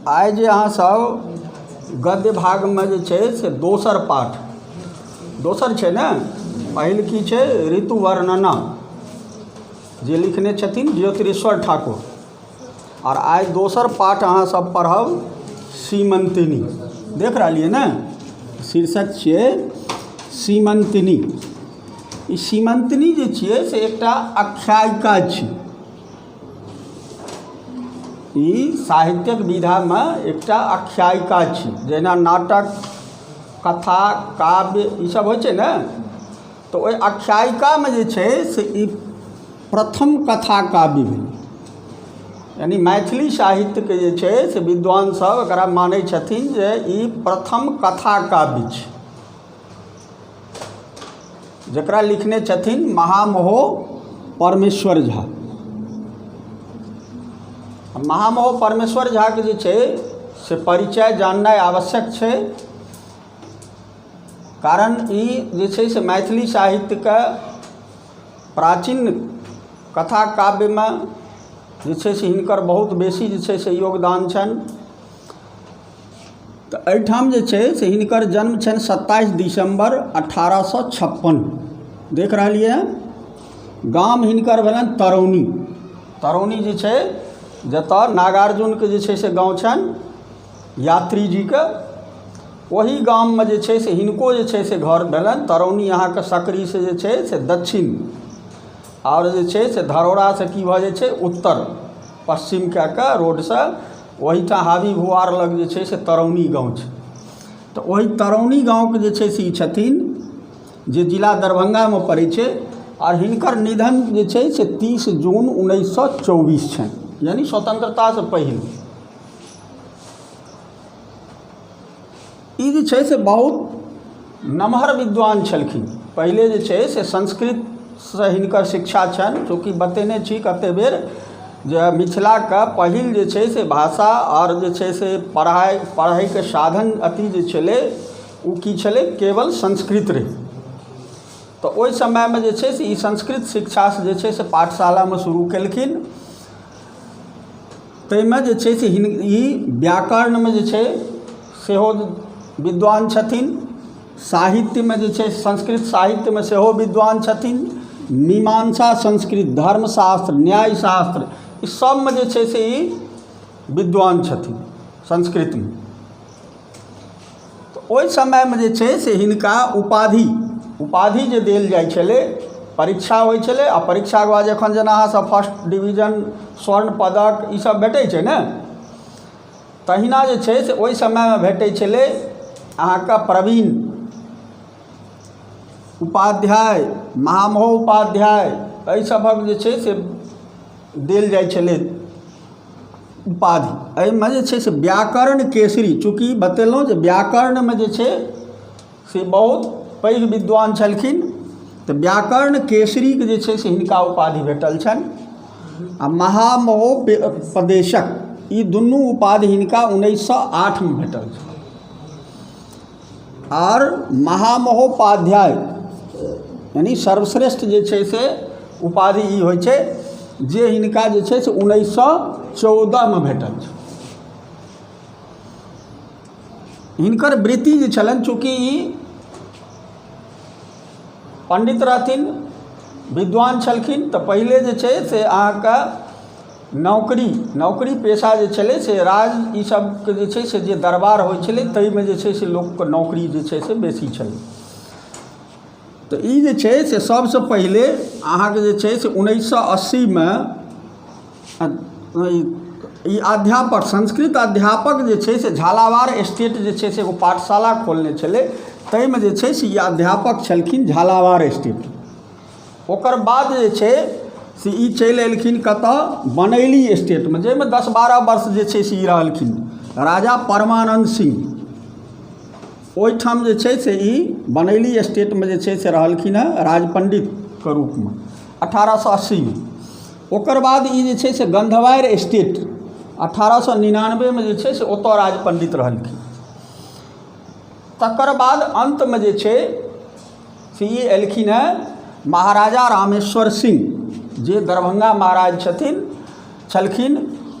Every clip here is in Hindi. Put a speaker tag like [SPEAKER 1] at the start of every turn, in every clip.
[SPEAKER 1] आइ जे अहाँ सब गद्य भागमे जे छै से दोसर पाठ दोसर छै ने। पहिल की छै ऋतु वर्णना जे लिखने छथिन ज्योतिरेश्वर ठाकुर, और आइ दोसर पाठ अहाँ सब पढ़ब सीमंतिनी। देख रहलिए ने, शीर्षक छियै सीमंतिनी। ई सीमंतिनी जे छियै से एकटा आख्यायिका छै। ई साहित्यक विधामे एकटा आख्यायिका छै। जेना नाटक, कथा, काव्य ई सब होइ छै ने, तऽ ओहि आख्यायिकामे जे छै से ई प्रथम कथा काव्य भेल। यानी मैथिली साहित्यके जे छै से विद्वान सब एकरा मानै छथिन जे ई प्रथम कथा काव्य छै, जकरा लिखने छथिन महामहो परमेश्वर झा। महामहो परमेश्वर झाके जे छै से परिचय जाननाइ आवश्यक छै, कारण ई जे छै से मैथिली साहित्यके प्राचीन कथा काव्यमे जे छै से हिनकर बहुत बेसी जे छै से योगदान छनि। तऽ एहिठाम जे छै से हिनकर जन्म छनि 27 दिसंबर 1856। देख रहलिए हैं। गाम हिनकर भेलनि तरौनी। तरौनी जे छै जतऽ नागार्जुनके जे छै से गाँव छनि यात्री जीके, वही गाममे जे छै से हिनको जे छै से घर भेलनि। तरौनी अहाँके सकरीसँ जे छै से दक्षिण, और जे छै से धरौरासँ की भऽ जाइ छै उत्तर पश्चिम कए कऽ रोडसँ ओहीठाम हावी भुआर लग जे छै से तरौनी गाँव छै। तऽ ओही तरौनी गाँवके जे छै से ई छथिन, जे जिला दरभंगामे पड़ै छै। और हिनकर निधन जे छै से 30 जून 1924 छनि, यानी स्वतंत्रतासँ पहिने। ई जे छै से बहुत नमहर विद्वान छलखिन। पहिले जे छै से संस्कृतसँ हिनकर शिक्षा छनि, चूँकि बतेने छी कतेक बेर जे मिथिलाके पहिल जे छै से भाषा और जे छै से पढ़ाइके साधन अति जे छलै ओ की छलै, केवल संस्कृत रहै। तऽ ओहि समयमे जे छै से ई संस्कृत शिक्षासँ जे छै से पाठशालामे शुरू केलखिन। ताहिमे जे छै से ई व्याकरणमे जे छै सेहो विद्वान छथिन। साहित्यमे जे छै संस्कृत साहित्यमे सेहो विद्वान छथिन। मीमांसा संस्कृत, धर्मशास्त्र, न्यायशास्त्र ई सबमे जे छै से ई विद्वान छथिन संस्कृतमे। तऽ ओहि समयमे जे छै से हिनका उपाधि जे देल जाइ छलै, परीक्षा होइ छलै, आ परीक्षाके बाद जखन जेना अहाँसब फर्स्ट डिवीजन, स्वर्ण पदक ई सब भेटै छै ने, तहिना जे छै से ओहि समयमे भेटै छलै अहाँके प्रवीण उपाध्याय, महामहो उपाध्याय एहि सभक जे छै से देल जाइ छलै उपाधि। एहिमे जे छै से व्याकरण केसरी, चूँकि बतेलहुँ जे व्याकरणमे जे छै से बहुत पैघ विद्वान छलखिन, तऽ व्याकरण केसरीके जे छै से हिनका उपाधि भेटल छनि। आ महामहोपदेशक ई दुनू उपाधि हिनका 1908 में भेटल छै। और महामहोपाध्याय यानी सर्वश्रेष्ठ जे छै से उपाधि ई होइ छै जे हिनका जे छै से 1914 में भेटल छै। हिनकर वृत्ति जे छलनि, चूँकि ई पंडित रहथिन, विद्वान छलखिन, तऽ पहिले जे छै से अहाँके नौकरी पेशा जे छलै से राज ई सबके जे छै से जे दरबार होइ छलै ताहिमे जे छै से लोकके नौकरी जे छै से बेसी छलै। तऽ ई जे छै से सबसँ पहिले अहाँके जे छै से 1980 में ई अध्यापक, संस्कृत अध्यापक जे छै से झालावाड़ स्टेट जे छै से एगो पाठशाला खोलने छलै, ताहिमे जे छै से ई अध्यापक छलखिन झालावाड़ स्टेट। ओकर बाद जे छै से ई चलि एलखिन कतऽ, बनैली स्टेटमे, जाहिमे 10-12 वर्ष जे छै से ई रहलखिन राजा परमानंद सिंह। ओहिठाम जे छै से ई बनैली स्टेटमे जे छै से रहलखिन हँ राजपंडितके रूपमे 1880 में। ओकर बाद ई जे छै से गंधवारि स्टेट 1899 में जे छै से ओतऽ राजपंडित रहलखिन। तकर बाद अंतमे जे छै से ई एलखिन हँ महाराजा रामेश्वर सिंह, जे दरभंगा महाराज छथिन, छलखिन,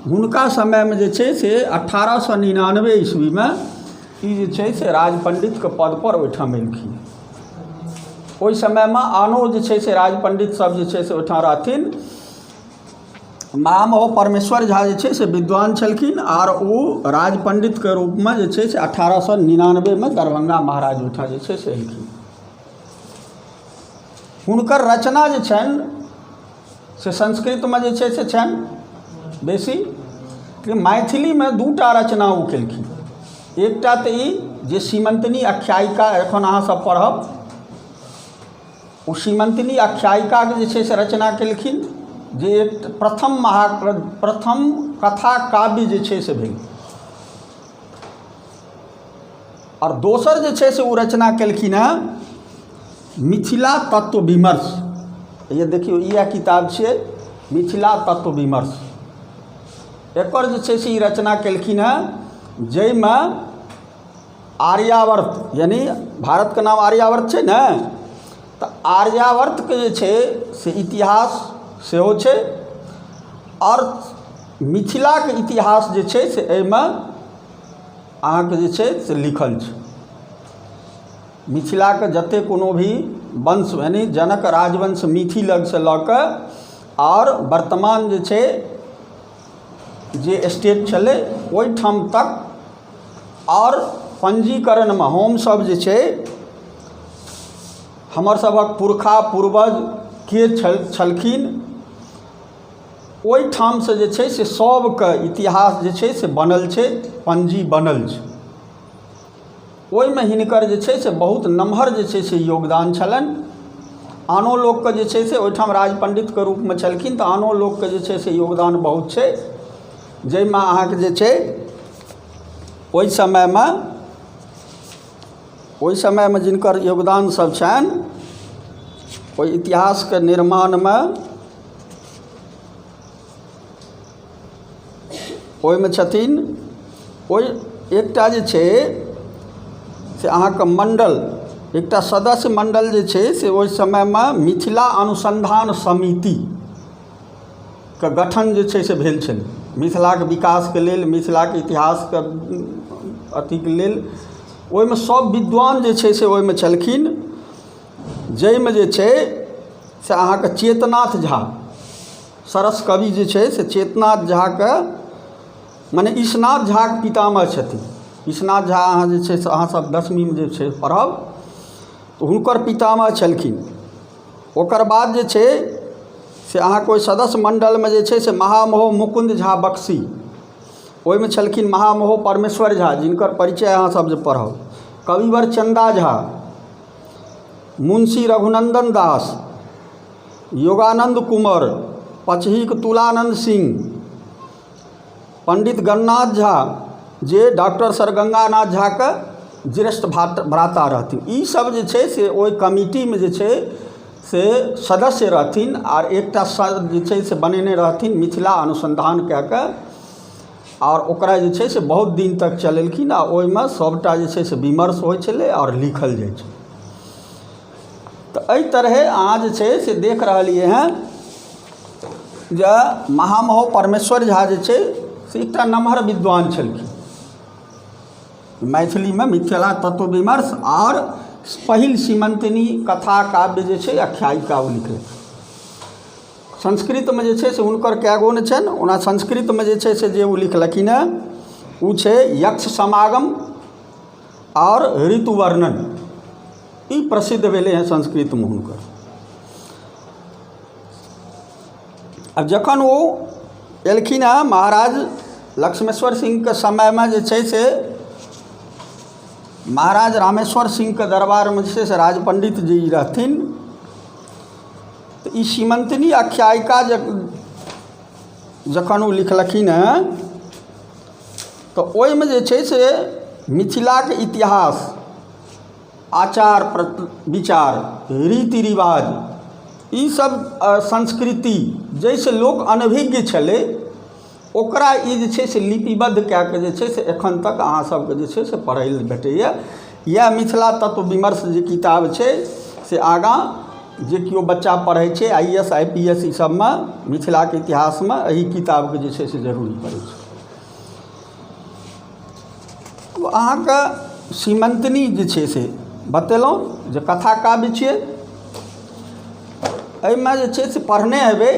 [SPEAKER 1] हुनका समयमे जे छै से 1899 ईस्वीमे ई जे छै से राज पंडितके पदपर ओहिठाम एलखिन। ओहि समयमे आनो जे छै से राज पंडित सब जे छै से ओहिठाम रहथिन। महामहो परमेश्वर झा जे छै से विद्वान छलखिन और ओ राज पंडितके रूपमे जे छै से 1899 दरभंगा महाराज ओहिठाम जे छै से एलखिन। हुनकर रचना जे छनि से संस्कृतमे जे छै से छनि बेसी, कि मैथिलीमे दूटा रचना ओ केलखिन। एकटा तऽ ई जे सीमंतनी आख्यायिका एखन अहाँसब पढ़ब, ओ सीमंतनी आख्यायिकाके जे छै से रचना केलखिन, जे एक प्रथम कथा काव्य जे छै से भेल। और दोसर जे छै से ओ रचना केलखिन हेँ मिथिला तत्व विमर्श। ये देखियौ इएह किताब छियै मिथिला तत्व विमर्श। एकर जे छै से ई रचना केलखिन हेँ, जाहिमे आर्यावर्त, यानी भारतके नाम आर्यावर्त छै ने, तऽ आर्यावर्तके जे छै से इतिहास सेहो छै और मिथिलाके इतिहास जे छै से एहिमे अहाँके जे छै से लिखल छै। मिथिलाके जते कोनो भी वंश, यानी जनक राजवंश मिथि लगसँ लऽ कऽ और वर्तमान जे छै जे स्टेट छलै ओहिठाम तक, और पंजीकरणमे हमसब जे छै हमर सभक पुरखा पूर्वज के छलखिन, ओहिठामसँ जे छै से सबके इतिहास जे छै से बनल छै, पंजी बनल छै। ओहिमे हिनकर जे छै से बहुत नमहर जे छै से योगदान छलनि। आनो लोकके जे छै से ओहिठाम राज पंडितके रूपमे छलखिन, तऽ आनो लोकके जे छै से योगदान बहुत छै, जाहिमे अहाँके जे छै ओहि समयमे जिनकर योगदान सब छनि ओहि इतिहासके निर्माणमे, ओहिमे छथिन। ओहि एकटा जे छै से अहाँके मंडल, एकटा सदस्य मंडल जे छै से ओहि समयमे मिथिला अनुसंधान समितिके गठन जे छै से भेल छलै, मिथिलाके विकासके लेल, मिथिलाके इतिहासके अथीके लेल। ओहिमे सब विद्वान जे छै से ओहिमे छलखिन, जाहिमे जे छै से अहाँके चेतनाथ झा, सरस कवि जे छै से चेतनाथ झाके, माने ईशनाथ झाके पितामह छथिन। ईशनाथ झा अहाँ जे छै से अहाँसब 10वींमे जे छै पढ़ब तऽ हुनकर पितामह छलखिन। ओकर बाद जे छै से अहाँके ओहि सदस्य मण्डलमे जे छै से महामहो मुकुंद झा बक्सी, ओहिमे छलखिन महामहो परमेश्वर झा, जिनकर परिचय अहाँसब जे पढ़ब, कविवर चंदा झा, मुंशी रघुनंदन दास, योगानंद कुंवर, पचहीक तुलानंद सिंह, पंडित गणनाथ झा, जे डॉक्टर सर गंगानाथ झाके ज्येष्ठ भ्राता रहथिन। ई सब जे छै से ओहि कमिटीमे जे छै से सदस्य रहथिन, और एकटा जे छै से बनेने रहथिन मिथिला अनुसंधान कऽ कऽ, और ओकरा जे छै से बहुत दिन तक चलेलखिन, आ ओहिमे सबटा जे छै से विमर्श होइ छलै और लिखल जाइ छै। तऽ एहि तरहे अहाँ जे छै से देख रहलिए हैं जे महामहो परमेश्वर झा जे छै से एकटा नमहर विद्वान छलखिन। मैथिलीमे मिथिला तत्व विमर्श और पहिल सीमंतनी कथा काव्य जे छै आख्यायिका ओ लिखलखिन। संस्कृतमे जे छै से हुनकर कए गो ने छनि। ओना संस्कृतमे जे छै से जे ओ लिखलखिन हेँ ओ छै यक्ष समागम और ऋतुवर्णन, ई प्रसिद्ध भेलै हैं संस्कृतमे हुनकर। अब जखन ओ एलखिन हेँ महाराज लक्ष्मेश्वर सिंहके समयमे जे छै से महाराज रामेश्वर सिंहके दरबारमे जे छै से राज पंडित जी रहथिन, तऽ ई सीमंतनी आख्यायिका जखन ओ लिखलखिन हेँ तऽ ओहिमे जे छै से मिथिलाके इतिहास, आचार विचार, रीति रिवाज, ई सब संस्कृति जैसे लोक अनभिज्ञ छलै ओकरा ई जे छै से लिपिबद्ध कए कऽ जे छै से एखन तक अहाँ सबके जे छै से पढ़ै लेल भेटैए। इएह मिथिला तत्व विमर्श जे किताब छै से आगाँ जे केओ बच्चा पढ़ै छै IAS IPS ई सबमे मिथिलाके इतिहासमे एही किताबके जे छै से जरूरी पड़ै छै। अहाँके सीमंतनी जे छै से बतेलहुँ जे कथा काव्य छियै, एहिमे जे छै से पढ़ने हेबै